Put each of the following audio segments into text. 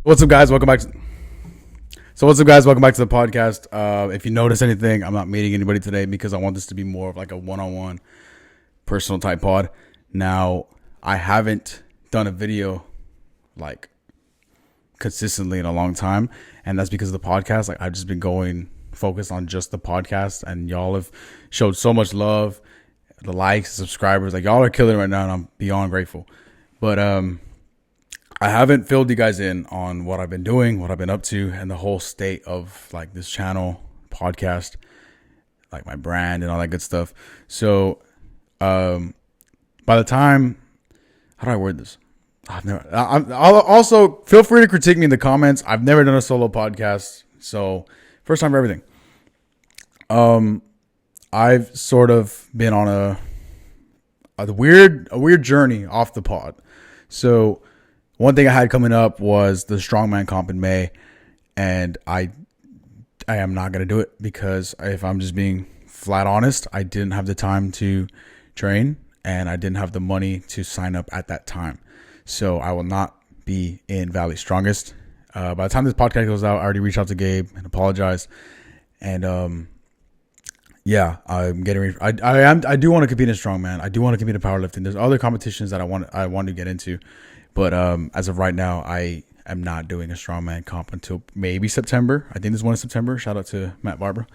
What's up, guys? Welcome back. What's up, guys? Welcome back to the podcast. If you notice anything, I'm not meeting anybody today because I want this to be more of like a one-on-one, personal type pod. Now, I haven't done a video like consistently in a long time, and that's because of the podcast. Like, I've just been going focused on just the podcast, and y'all have showed so much love, the likes, subscribers. Like, y'all are killing it right now, and I'm beyond grateful. But I haven't filled you guys in on what I've been doing, what I've been up to, and the whole state of like this channel, podcast, like my brand and all that good stuff. So, by the time, how do I word this? I'll also feel free to critique me in the comments. I've never done a solo podcast, so first time for everything. I've sort of been on a weird journey off the pod. So one thing I had coming up was the strongman comp in May, and I am not going to do it because if I'm just being flat honest, I didn't have the time to train and I didn't have the money to sign up at that time. So I will not be in Valley Strongest. By the time this podcast goes out, I already reached out to Gabe and apologized. And yeah, I'm getting. I do want to compete in strongman. I do want to compete in powerlifting. There's other competitions that I want to get into. But as of right now, I am not doing a strongman comp until maybe September. I think there's one in September. Shout out to Matt Barber.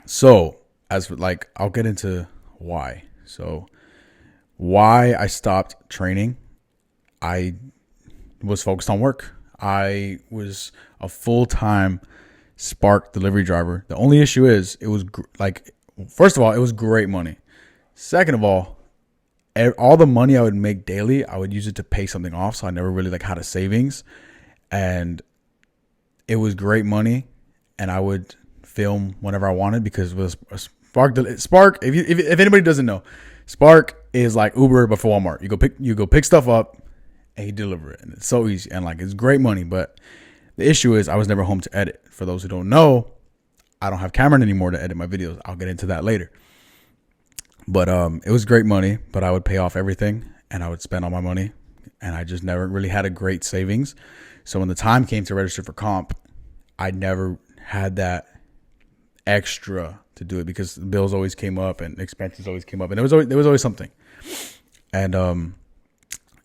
So as for, like, I'll get into why. So why I stopped training. I was focused on work. I was a full-time Spark delivery driver. The only issue is it was first of all, it was great money. Second of all the money I would make daily, I would use it to pay something off. So I never really like had a savings, and it was great money. And I would film whenever I wanted because it was a Spark. If anybody doesn't know, Spark is like Uber but for Walmart. You go pick stuff up and you deliver it, and it's so easy and like it's great money. But the issue is I was never home to edit. For those who don't know, I don't have Cameron anymore to edit my videos. I'll get into that later. But it was great money, but I would pay off everything and I would spend all my money, and I just never really had a great savings. So when the time came to register for comp, I never had that extra to do it because bills always came up and expenses always came up, and there was always something. And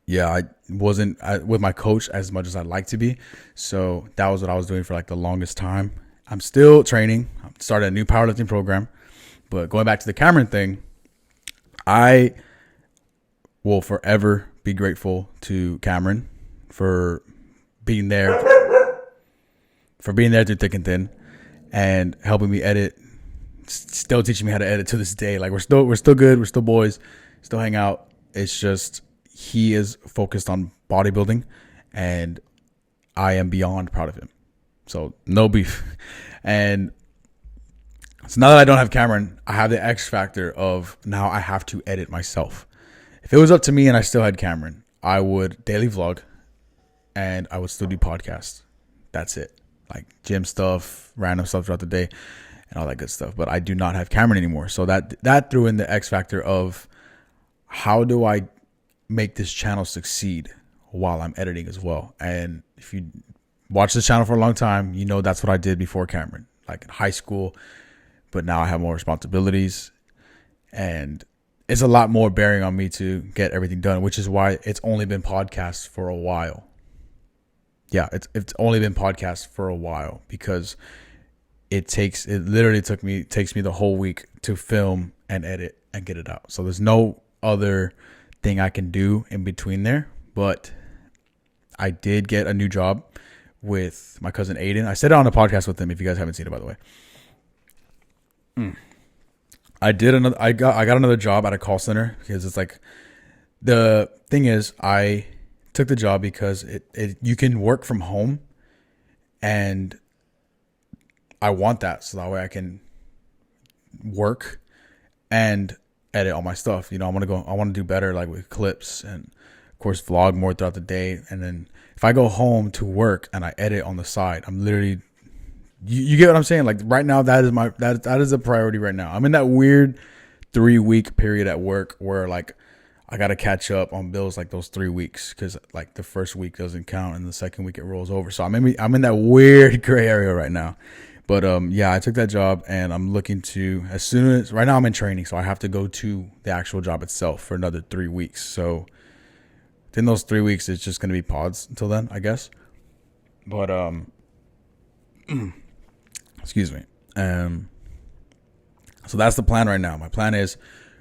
yeah, I wasn't with my coach as much as I'd like to be. So that was what I was doing for like the longest time. I'm still training. I started a new powerlifting program, but going back to the Cameron thing, I will forever be grateful to Cameron for being there through thick and thin and helping me edit, still teaching me how to edit to this day. Like we're still good. We're still boys, still hang out. It's just, he is focused on bodybuilding and I am beyond proud of him. So no beef. And so now that I don't have Cameron, I have the X factor of now I have to edit myself. If it was up to me and I still had Cameron, I would daily vlog and I would still do podcasts. That's it. Like gym stuff, random stuff throughout the day and all that good stuff. But I do not have Cameron anymore. So that threw in the X factor of how do I make this channel succeed while I'm editing as well. And if you watch this channel for a long time, you know that's what I did before Cameron, like in high school. But now I have more responsibilities and it's a lot more bearing on me to get everything done, which is why it's only been podcasts for a while. Yeah, it's only been podcasts for a while because it takes me the whole week to film and edit and get it out. So there's no other thing I can do in between there. But I did get a new job with my cousin Aiden. I said it on a podcast with him if you guys haven't seen it, by the way. I got another job at a call center because it's like, the thing is I took the job because you can work from home and I want that. So that way I can work and edit all my stuff. You know, I want to do better, like with clips and of course vlog more throughout the day. And then if I go home to work and I edit on the side, I'm literally, you get what I'm saying? Like right now, that is a priority right now. I'm in that weird 3-week period at work where like I got to catch up on bills like those 3 weeks, because like the first week doesn't count and the second week it rolls over. So I'm in that weird gray area right now. But yeah, I took that job and I'm looking to, as soon as, right now I'm in training, so I have to go to the actual job itself for another 3 weeks. So in those 3 weeks, it's just going to be pods until then, I guess. But excuse me. So that's the plan right now. My plan is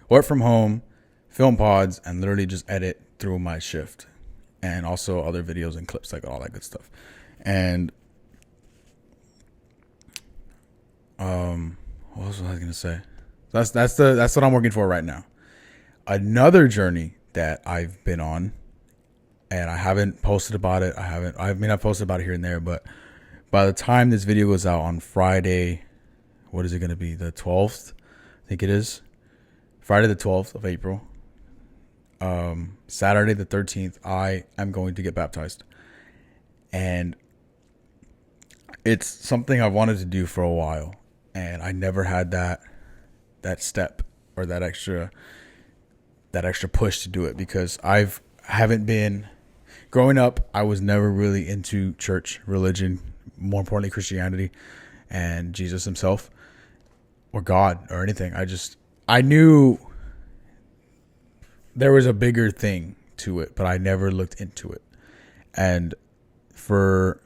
work from home, film pods, and literally just edit through my shift, and also other videos and clips, like all that good stuff. And what was I going to say? That's what I'm working for right now. Another journey that I've been on, and I haven't posted about it. I've posted about it here and there, but by the time this video goes out on Friday, what is it going to be? The 12th, I think it is. Friday the 12th of April. Saturday the 13th, I am going to get baptized. And it's something I wanted to do for a while, and I never had that step or that extra push to do it, because haven't been growing up. I was never really into church, religion, more importantly Christianity and Jesus himself or God or anything. I knew there was a bigger thing to it, but I never looked into it. And for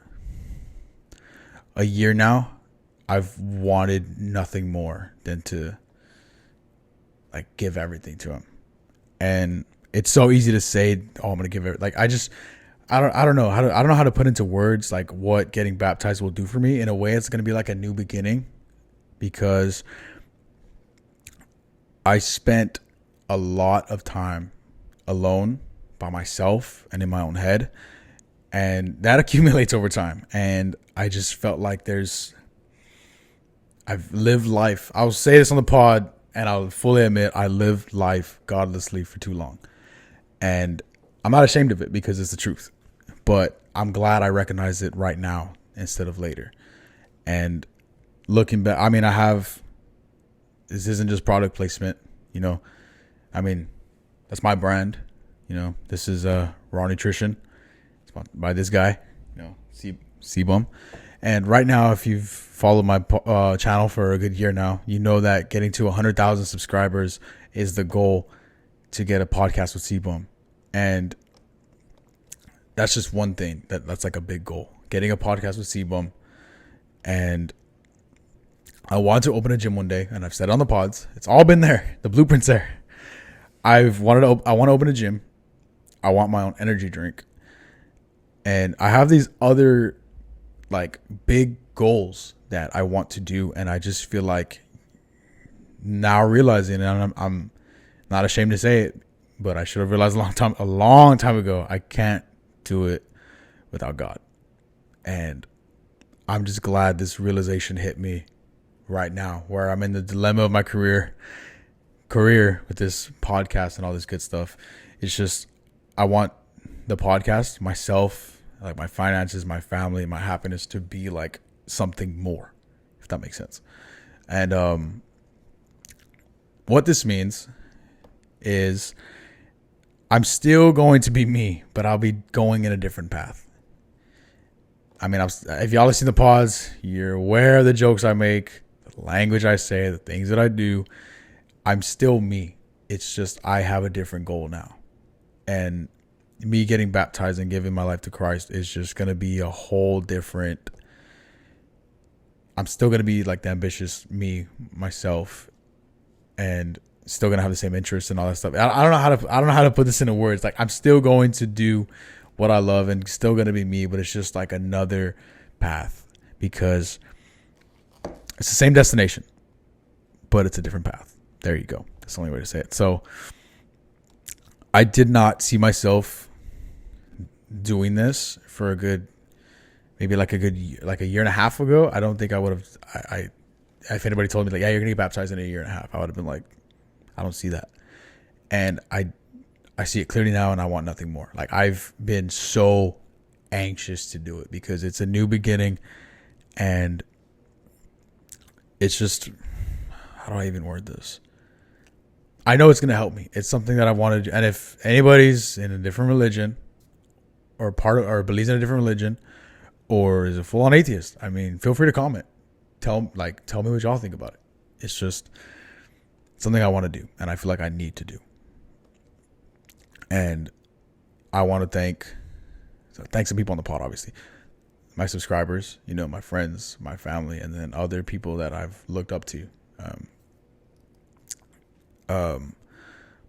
a year now, I've wanted nothing more than to like give everything to him. And it's so easy to say, "Oh, I'm gonna give it." Like I don't know how to put into words like what getting baptized will do for me. In a way, it's gonna be like a new beginning, because I spent a lot of time alone by myself and in my own head, and that accumulates over time. And I just felt like I've lived life. I'll say this on the pod, and I'll fully admit I lived life godlessly for too long. And I'm not ashamed of it, because it's the truth. But I'm glad I recognize it right now instead of later. And looking back, I mean, this isn't just product placement, I mean, that's my brand. This is Raw Nutrition. It's by this guy, C-Bum. And right now, if you've followed my channel for a good year now, you know that getting to 100,000 subscribers is the goal to get a podcast with C-Bum. And that's just one thing that's like a big goal, getting a podcast with C-Bum. And I want to open a gym one day, and I've said it on the pods. It's all been there. The blueprint's there. I want to open a gym. I want my own energy drink. And I have these other like big goals that I want to do, and I just feel like now realizing, and I'm not ashamed to say it, but I should have realized a long time ago, I can't do it without God. And I'm just glad this realization hit me right now, where I'm in the dilemma of my career with this podcast and all this good stuff. It's just, I want the podcast, myself, like my finances, my family, my happiness to be like something more, if that makes sense. And what this means is I'm still going to be me, but I'll be going in a different path. I mean, if y'all have seen the pods, you're aware of the jokes I make, the language I say, the things that I do. I'm still me. It's just I have a different goal now. And me getting baptized and giving my life to Christ is just going to be a whole different. I'm still going to be like the ambitious me, myself, and still going to have the same interests and all that stuff. I don't know how to put this into words. Like, I'm still going to do what I love and still going to be me, but it's just like another path, because it's the same destination, but it's a different path. There you go. That's the only way to say it. So I did not see myself doing this for maybe a year and a half ago. I don't think I would have. If anybody told me like, yeah, you're gonna get baptized in a year and a half, I would have been like, I don't see that. And I see it clearly now, and I want nothing more. Like, I've been so anxious to do it because it's a new beginning, and it's just, how do I even word this? I know it's going to help me. It's something that I want to do. And if anybody's in a different religion or or believes in a different religion or is a full on atheist, I mean, feel free to comment. Tell me what y'all think about it. It's just something I want to do and I feel like I need to do. And I want to thanks to people on the pod, obviously. My subscribers, my friends, my family, and then other people that I've looked up to.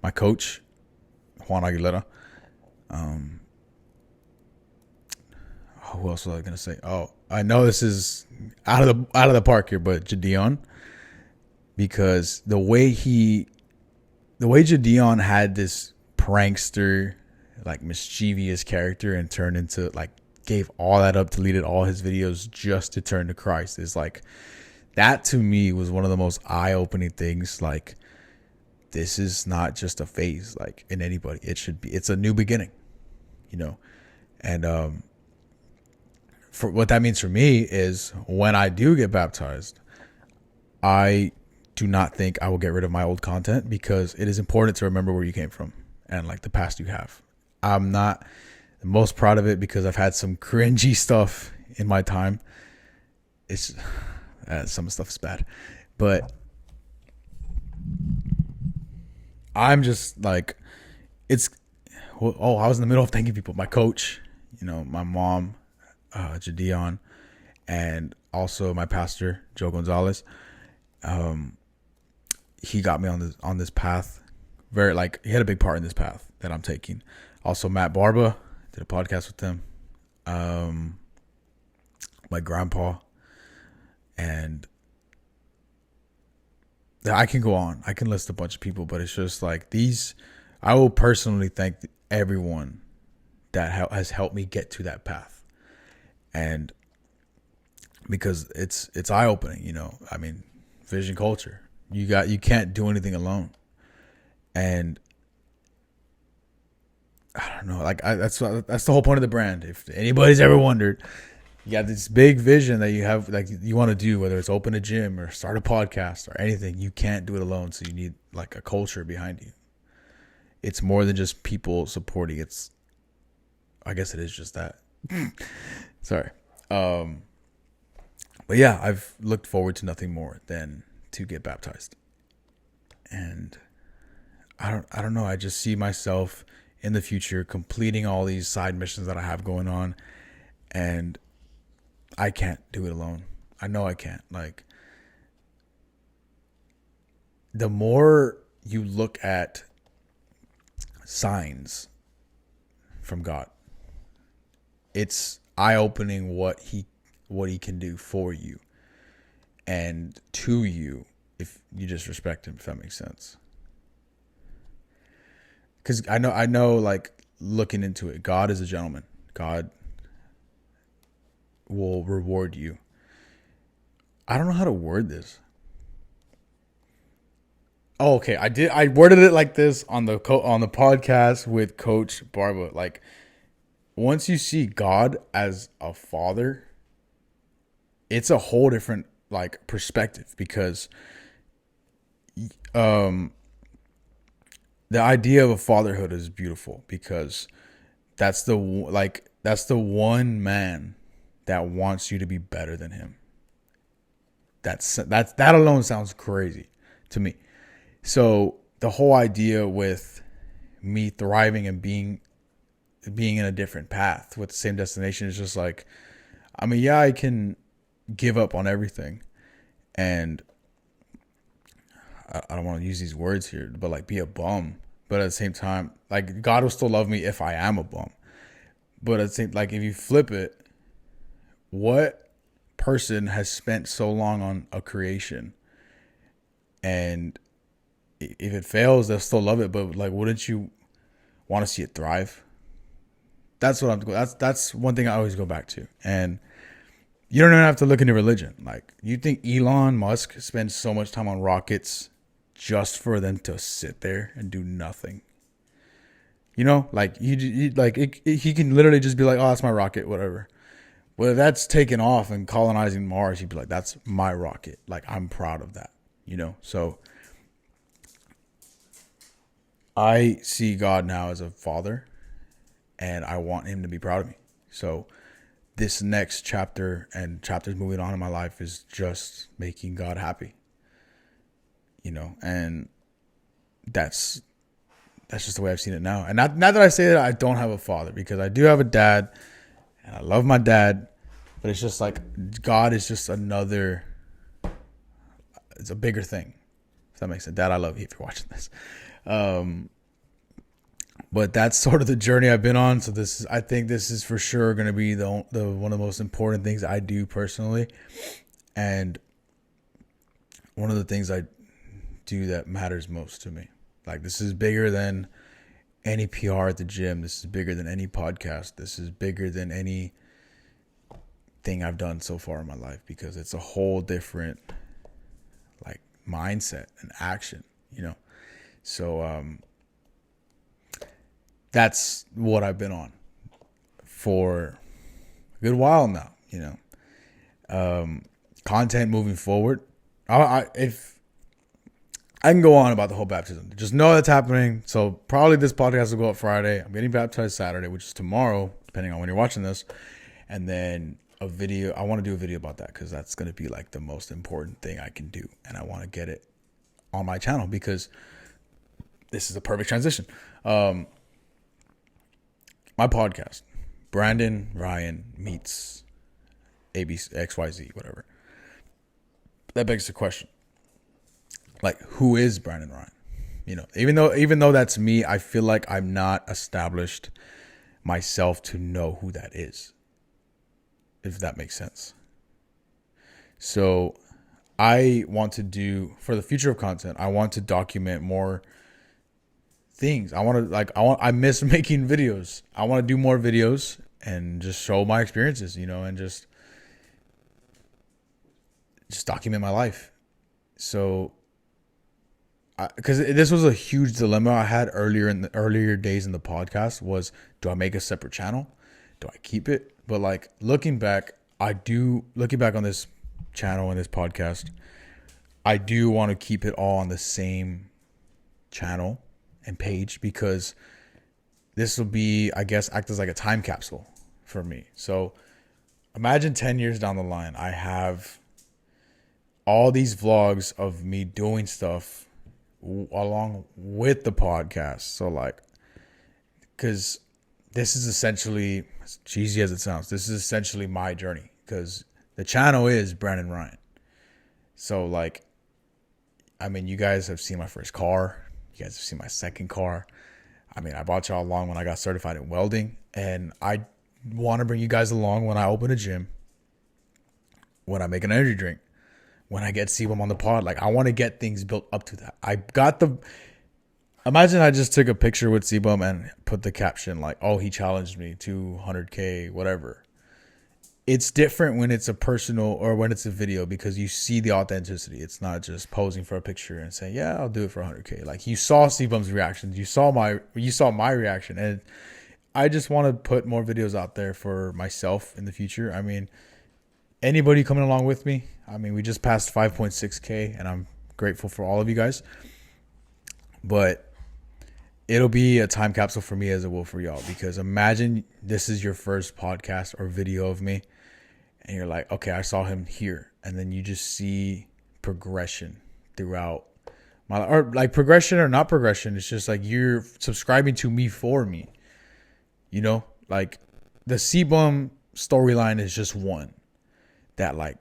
My coach, Juan Aguilera. Who else was I gonna say? Oh, I know this is out of the park here, but Jadion, because the way Jadion had this prankster, like mischievous character, and turned into gave all that up, deleted all his videos just to turn to Christ, is like that to me was one of the most eye-opening things. Like, this is not just a phase, like in anybody. It's a new beginning, and for what that means for me is when I do get baptized, I do not think I will get rid of my old content, because it is important to remember where you came from and like the past you have. I'm not the most proud of it because I've had some cringy stuff in my time. It's some stuff is bad, but I'm just like, I was in the middle of thanking people. My coach, my mom, Jadion, and also my pastor, Joe Gonzalez. He got me on this path. He had a big part in this path that I'm taking. Also, Matt Barba, did a podcast with him. My grandpa, and I can go on. I can list a bunch of people, but it's just like these. I will personally thank everyone that has helped me get to that path, and because it's eye opening. I mean, vision culture. You can't do anything alone, and I don't know. That's the whole point of the brand. If anybody's ever wondered, you got this big vision that you have, like you want to do, whether it's open a gym or start a podcast or anything. You can't do it alone, so you need like a culture behind you. It's more than just people supporting. I guess it is just that. Sorry. But yeah, I've looked forward to nothing more than to get baptized. And I don't know. I just see myself in the future completing all these side missions that I have going on, and I can't do it alone. I know I can't. Like, the more you look at signs from God, it's eye-opening what he can do for you and to you if you just respect him, if that makes sense. Because I know, like, looking into it, God is a gentleman. God will reward you. I don't know how to word this. Oh, okay. I worded it like this on the podcast with Coach Barba. Like, once you see God as a father, it's a whole different like perspective, because the idea of a fatherhood is beautiful, because that's the one man that wants you to be better than him. That alone sounds crazy to me. So the whole idea with me thriving and being in a different path with the same destination is just like, I mean, yeah, I can give up on everything, and I don't want to use these words here, but like be a bum. But at the same time, like, God will still love me if I am a bum. But at the same, like, if you flip it, what person has spent so long on a creation, and if it fails, they'll still love it, but like, wouldn't you want to see it thrive? That's one thing I always go back to. And you don't even have to look into religion. Like, you think Elon Musk spends so much time on rockets just for them to sit there and do nothing? Like, he can literally just be like, oh, that's my rocket, whatever. Well, if that's taken off and colonizing Mars, he'd be like, that's my rocket. Like, I'm proud of that, So I see God now as a father, and I want him to be proud of me. So this next chapter and chapters moving on in my life is just making God happy, and that's just the way I've seen it now. And not that I say that I don't have a father, because I do have a dad and I love my dad, but it's just like God is just another, it's a bigger thing. If that makes sense. Dad, I love you if you're watching this. But that's sort of the journey I've been on. So I think this is for sure going to be the one of the most important things I do personally, and one of the things I do that matters most to me. Like, this is bigger than any PR at the gym. This is bigger than any podcast. This is bigger than any thing I've done so far in my life, because it's a whole different like mindset and action. So that's what I've been on for a good while now. Content moving forward. If I can go on about the whole baptism, just know that's happening. So probably this podcast will go up Friday. I'm getting baptized Saturday, which is tomorrow, depending on when you're watching this. And then a video. I want to do a video about that, because that's going to be like the most important thing I can do. And I want to get it on my channel, because this is a perfect transition. My podcast, Brandon Ryan meets ABC, XYZ, whatever. That begs the question, like, who is Brandon Ryan? Even though that's me, I feel like I'm not established myself to know who that is, if that makes sense. So I want to do, for the future of content, I want to document more things. I miss making videos. I want to do more videos and just show my experiences, and just document my life. So, because this was a huge dilemma I had earlier days in the podcast, was, do I make a separate channel? Do I keep it? But like, looking back on this channel and this podcast, I do want to keep it all on the same channel and page, because this will be, I guess, act as like a time capsule for me. So imagine 10 years down the line, I have all these vlogs of me doing stuff along with the podcast. So like, because this is essentially, as cheesy as it sounds, this is essentially my journey, because the channel is Brandon Ryan. So like, I mean, you guys have seen my first car. You guys have seen my second car. I mean, I brought y'all along when I got certified in welding, and I want to bring you guys along when I open a gym, when I make an energy drink, when I get CBUM on the pod. Like, I want to get things built up to that. Imagine I just took a picture with CBUM and put the caption like, oh, he challenged me to 100K, whatever. It's different when it's a personal, or when it's a video, because you see the authenticity. It's not just posing for a picture and saying, yeah, I'll do it for 100K. Like, you saw CBUM's reactions. You saw my reaction. And I just want to put more videos out there for myself in the future. I mean, anybody coming along with me. I mean, we just passed 5.6K, and I'm grateful for all of you guys. But it'll be a time capsule for me as it will for y'all, because imagine this is your first podcast or video of me, and you're like, okay, I saw him here. And then you just see progression throughout my, or like progression or not progression. It's just like you're subscribing to me for me, like the CBUM storyline is just one that like,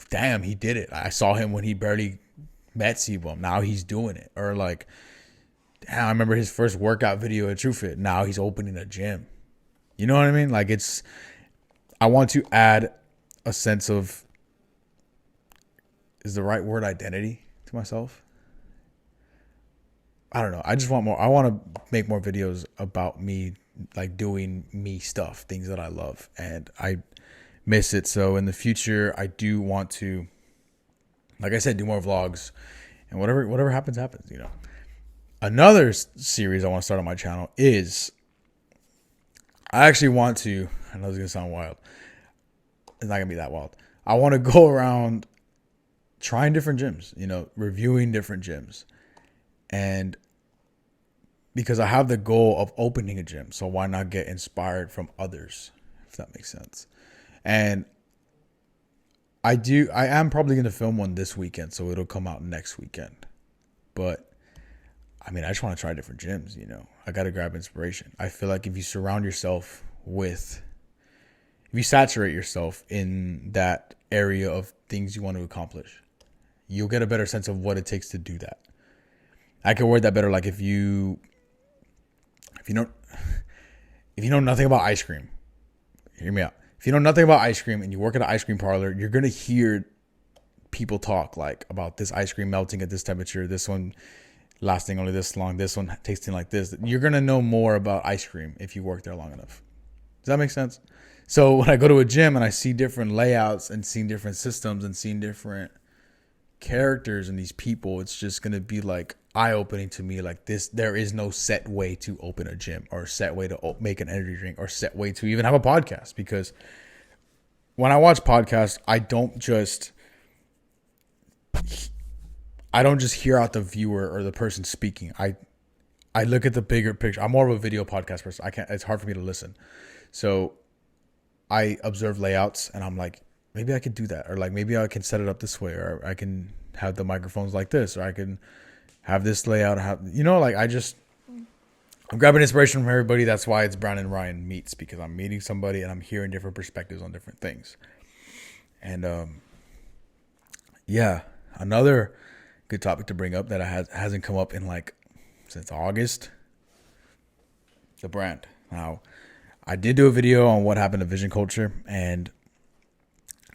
damn, he did it. I saw him when he barely met CBUM. Now he's doing it. Or like, damn, I remember his first workout video at TrueFit. Now he's opening a gym. You know what I mean? Like, I want to add a sense of, is the right word identity to myself? I don't know. I just want more. I want to make more videos about me, like doing me stuff, things that I love, and I miss it. So in the future, I do want to, like I said, do more vlogs, and whatever happens. Another series I want to start on my channel is, I actually want to, I know this is going to sound wild. It's not going to be that wild. I want to go around trying different gyms, reviewing different gyms, and because I have the goal of opening a gym. So why not get inspired from others, if that makes sense? And I am probably going to film one this weekend, so it'll come out next weekend. But I mean, I just want to try different gyms, you know. I got to grab inspiration. I feel like if you surround yourself with, if you saturate yourself in that area of things you want to accomplish, you'll get a better sense of what it takes to do that. I can word that better. Like if you know, if you know nothing about ice cream, hear me out. If you know nothing about ice cream and you work at an ice cream parlor, you're going to hear people talk like about this ice cream melting at this temperature, this one lasting only this long, this one tasting like this. You're going to know more about ice cream if you work there long enough. Does that make sense? So when I go to a gym and I see different layouts and seeing different systems and seeing different characters and these people, it's just going to be like eye-opening to me. Like this, there is no set way to open a gym or set way to make an energy drink or set way to even have a podcast. Because when I watch podcasts, I don't just hear out the viewer or the person speaking. I look at the bigger picture. I'm more of a video podcast person. It's hard for me to listen. So I observe layouts and I'm like, maybe I could do that. Or like, maybe I can set it up this way, or I can have the microphones like this, or I can have this layout. I'm grabbing inspiration from everybody. That's why it's Brandon Ryan Meets, because I'm meeting somebody and I'm hearing different perspectives on different things. And yeah, another good topic to bring up that hasn't come up in like since August, the brand. Now, I did do a video on what happened to vision culture, and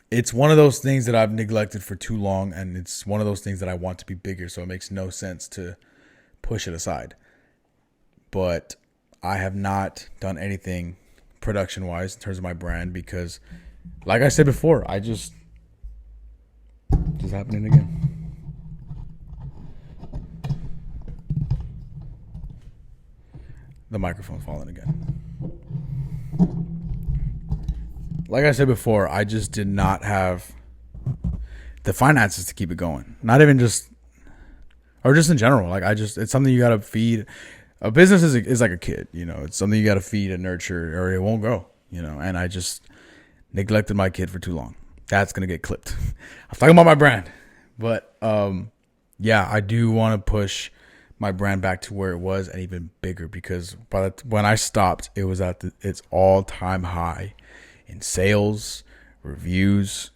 it's one of those things that I've neglected for too long, and it's one of those things that I want to be bigger, so it makes no sense to push it aside. But I have not done anything production-wise in terms of my brand because, like I said before, just happening again. The microphone's falling again. Like I said before, I just did not have the finances to keep it going. Not even just, or just in general. Like it's something you got to feed. A business is like a kid, you know. It's something you got to feed and nurture, or it won't grow, you know. And I just neglected my kid for too long. That's gonna get clipped. I'm talking about my brand, but yeah, I do want to push my brand back to where it was and even bigger, because when I stopped, it was at its all-time high in sales, reviews,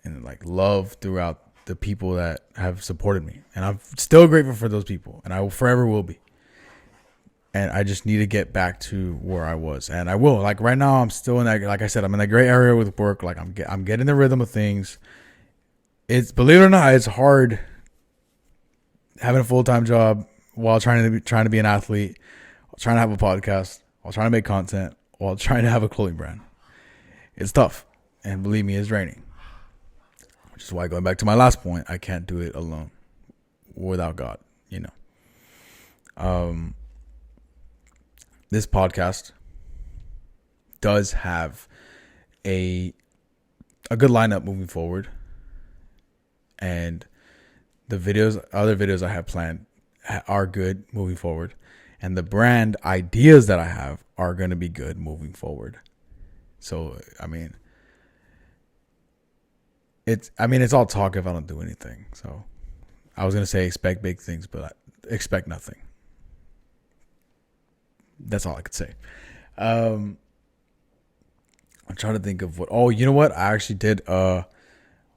and like love throughout the people that have supported me. And I'm still grateful for those people, and I forever will be. And I just need to get back to where I was, and I will. Like right now, I'm still in that. Like I said, I'm in that great area with work. Like I'm getting the rhythm of things. It's, believe it or not, it's hard having a full-time job while trying to be an athlete, while trying to have a podcast, while trying to make content, while trying to have a clothing brand. It's tough, and believe me, it's draining. Which is why, going back to my last point, I can't do it alone without God, you know. This podcast does have a good lineup moving forward, and the other videos I have planned are good moving forward, and the brand ideas that I have are going to be good moving forward. So, I mean, it's all talk if I don't do anything. So I was going to say expect big things, but I expect nothing. That's all I could say. I'm trying to think of what. Oh, you know what? I actually did a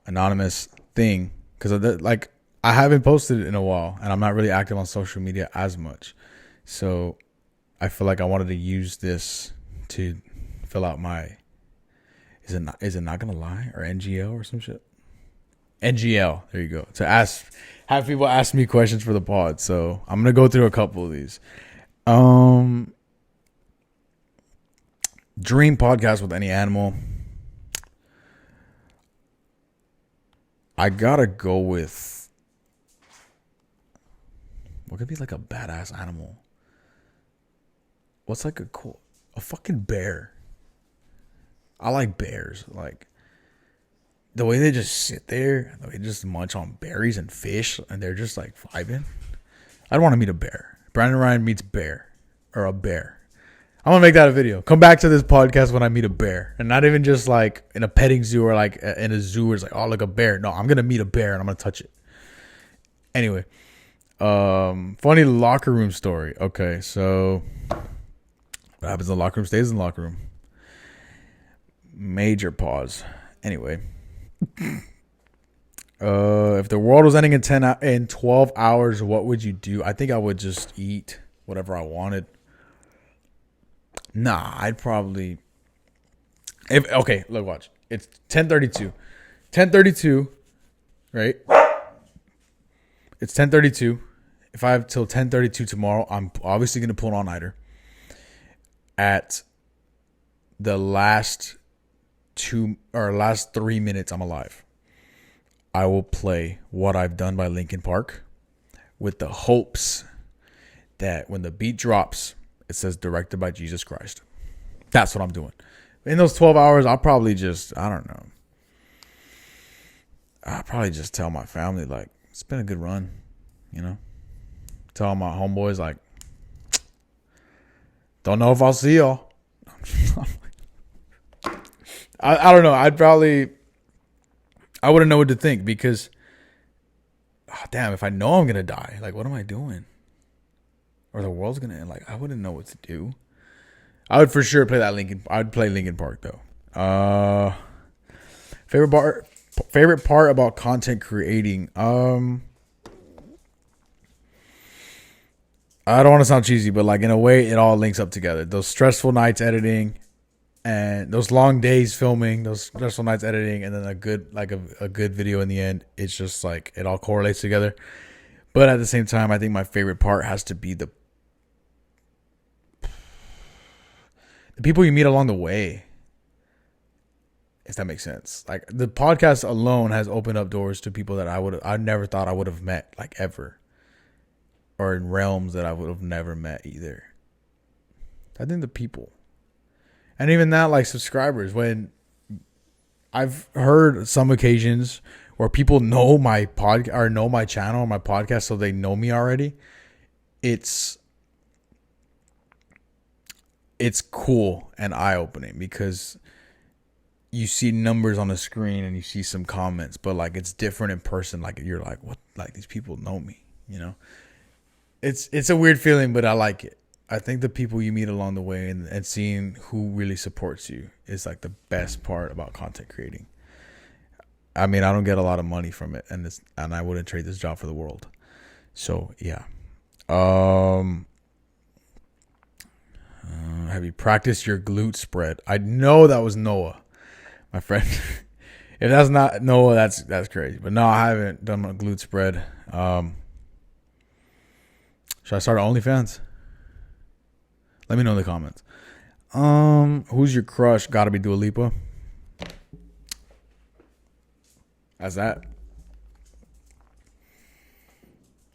anonymous thing because I haven't posted it in a while, and I'm not really active on social media as much. So I feel like I wanted to use this to fill out my. Is it not gonna lie, or NGL or some shit? NGL. There you go. To have people ask me questions for the pod. So I'm gonna go through a couple of these. Dream podcast with any animal. I gotta go with what could be like a badass animal. What's like a fucking bear. I like bears. Like the way they just sit there, the way they just munch on berries and fish, and they're just like vibing. I'd want to meet a bear. Brandon Ryan meets bear. or a bear. I'm gonna make that a video. Come back to this podcast when I meet a bear, and not even just like in a petting zoo or like in a zoo where it's like, oh, look, a bear. No, I'm gonna meet a bear and I'm gonna touch it. Anyway, funny locker room story. Okay, so what happens in the locker room stays in the locker room. Major pause. Anyway, if the world was ending in 12 hours, what would you do? I think I would just eat whatever I wanted. Nah, I'd probably. Okay, look, watch. It's 10:32. 10:32, right? It's 10:32. If I have till 10:32 tomorrow, I'm obviously gonna pull an all-nighter. At the last 3 minutes, I'm alive. I will play What I've Done by Linkin Park with the hopes that when the beat drops, it says directed by Jesus Christ. That's what I'm doing. In those 12 hours, I'll probably just, I don't know. I'll probably just tell my family, like, it's been a good run, you know? Tell my homeboys, like, don't know if I'll see y'all. I don't know. I wouldn't know what to think because, damn, if I know I'm going to die, like, what am I doing? Or the world's going to end. Like, I wouldn't know what to do. I would for sure play that I'd play Linkin Park, though. Favorite part about content creating. I don't want to sound cheesy, but like in a way, it all links up together. Those stressful nights editing, and those long days filming, those stressful nights editing, and then a good video in the end. It's just like it all correlates together. But at the same time, I think my favorite part has to be the people you meet along the way. If that makes sense. Like the podcast alone has opened up doors to people that I never thought I would have met, like ever. Or in realms that I would have never met either. I think the people. And even that, like subscribers, when I've heard some occasions where people know my or know my channel or my podcast, so they know me already. It's cool and eye-opening because you see numbers on the screen and you see some comments, but like it's different in person. Like you're like, what? Like these people know me, you know? It's a weird feeling, but I like it. I think the people you meet along the way and seeing who really supports you is like the best part about content creating. I mean, I don't get a lot of money from it, and I wouldn't trade this job for the world. So yeah. Have you practiced your glute spread? I know that was Noah, my friend. If that's not Noah, that's crazy. But no, I haven't done my glute spread. Should I start OnlyFans? Let me know in the comments. Who's your crush? Gotta be Dua Lipa. That's that.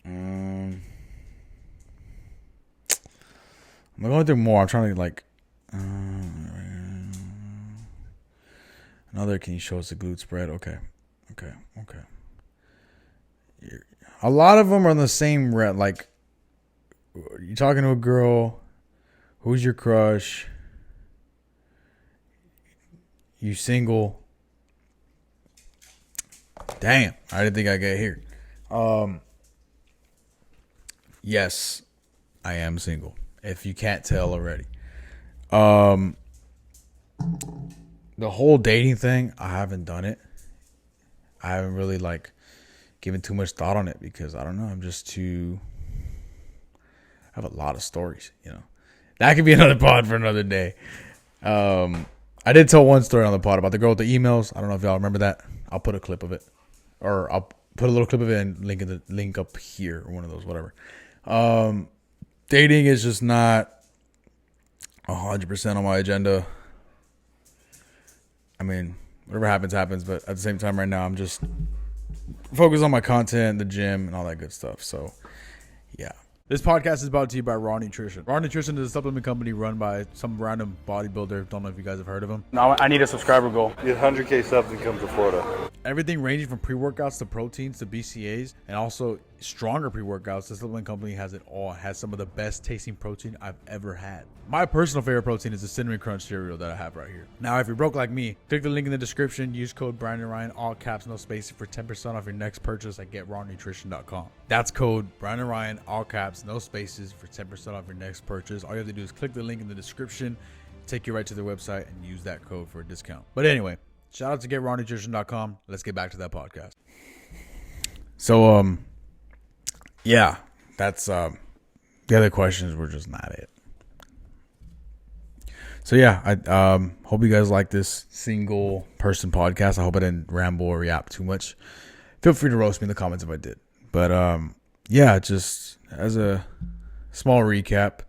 I'm going through more. I'm trying to like another. Can you show us the glute spread? Okay. A lot of them are on the same like. You're talking to a girl. Who's your crush? You single? Damn, I didn't think I'd get here. Yes, I am single. If you can't tell already. The whole dating thing, I haven't done it. I haven't really like given too much thought on it because I don't know. I'm just too. I have a lot of stories, you know. That could be another pod for another day. I did tell one story on the pod about the girl with the emails. I don't know if y'all remember that. I'll put a clip of it, or I'll put a little clip of it and link up here or one of those, whatever. Dating is just not 100% on my agenda. I mean, whatever happens. But at the same time, right now, I'm just focused on my content, the gym, and all that good stuff. So, yeah. This podcast is brought to you by Raw Nutrition. Raw Nutrition is a supplement company run by some random bodybuilder. Don't know if you guys have heard of him. No, I need a subscriber goal. Get 100K subs and come to Florida. Everything ranging from pre-workouts to proteins to BCAAs, and also stronger pre-workouts. The supplement company has it all. It has some of the best tasting protein I've ever had. My personal favorite protein is the Cinnamon Crunch cereal that I have right here. Now, if you're broke like me, click the link in the description. Use code BRANDONRYAN, all caps, no spaces, for 10% off your next purchase at GetRawNutrition.com. That's code BRANDONRYAN, all caps, no spaces, for 10% off your next purchase. All you have to do is click the link in the description, take you right to their website, and use that code for a discount. But anyway, shout out to GetRawNutrition.com. Let's get back to that podcast. So, yeah, that's the other questions were just not it. So yeah, I hope you guys like this single person podcast. I hope I didn't ramble or yap too much. Feel free to roast me in the comments if I did. But yeah, just as a small recap,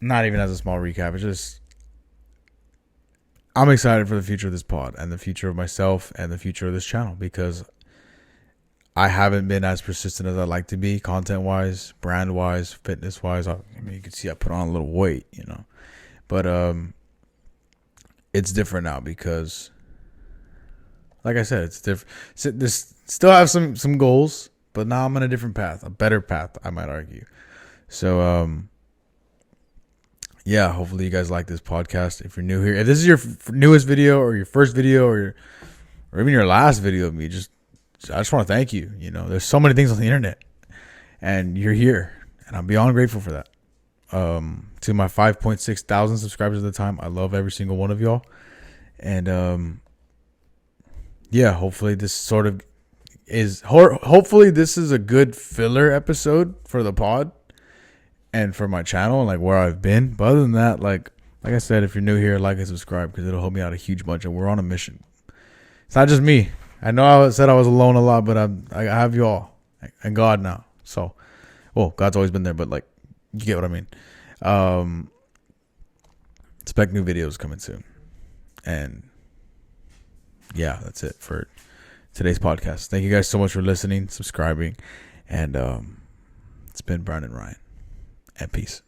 not even as a small recap, it's just I'm excited for the future of this pod and the future of myself and the future of this channel, because I haven't been as persistent as I'd like to be, content-wise, brand-wise, fitness-wise. I mean, you can see I put on a little weight, you know. But it's different now because, like I said, it's different. This still have some goals, but now I'm on a different path, a better path, I might argue. So, yeah, hopefully you guys like this podcast. If you're new here, if this is your newest video or your first video or even your last video of me, I just want to thank you. You know, there's so many things on the internet, and you're here, and I'm beyond grateful for that. To my 5.6 thousand subscribers at the time, I love every single one of y'all, and yeah, hopefully this sort of hopefully this is a good filler episode for the pod and for my channel and like where I've been. But other than that, like I said, if you're new here, like and subscribe, because it'll help me out a huge bunch, and we're on a mission. It's not just me. I know I said I was alone a lot, but I have you all and God now. So, well, God's always been there, but like, you get what I mean. Expect new videos coming soon. And yeah, that's it for today's podcast. Thank you guys so much for listening, subscribing, and it's been Brandon Ryan, and peace.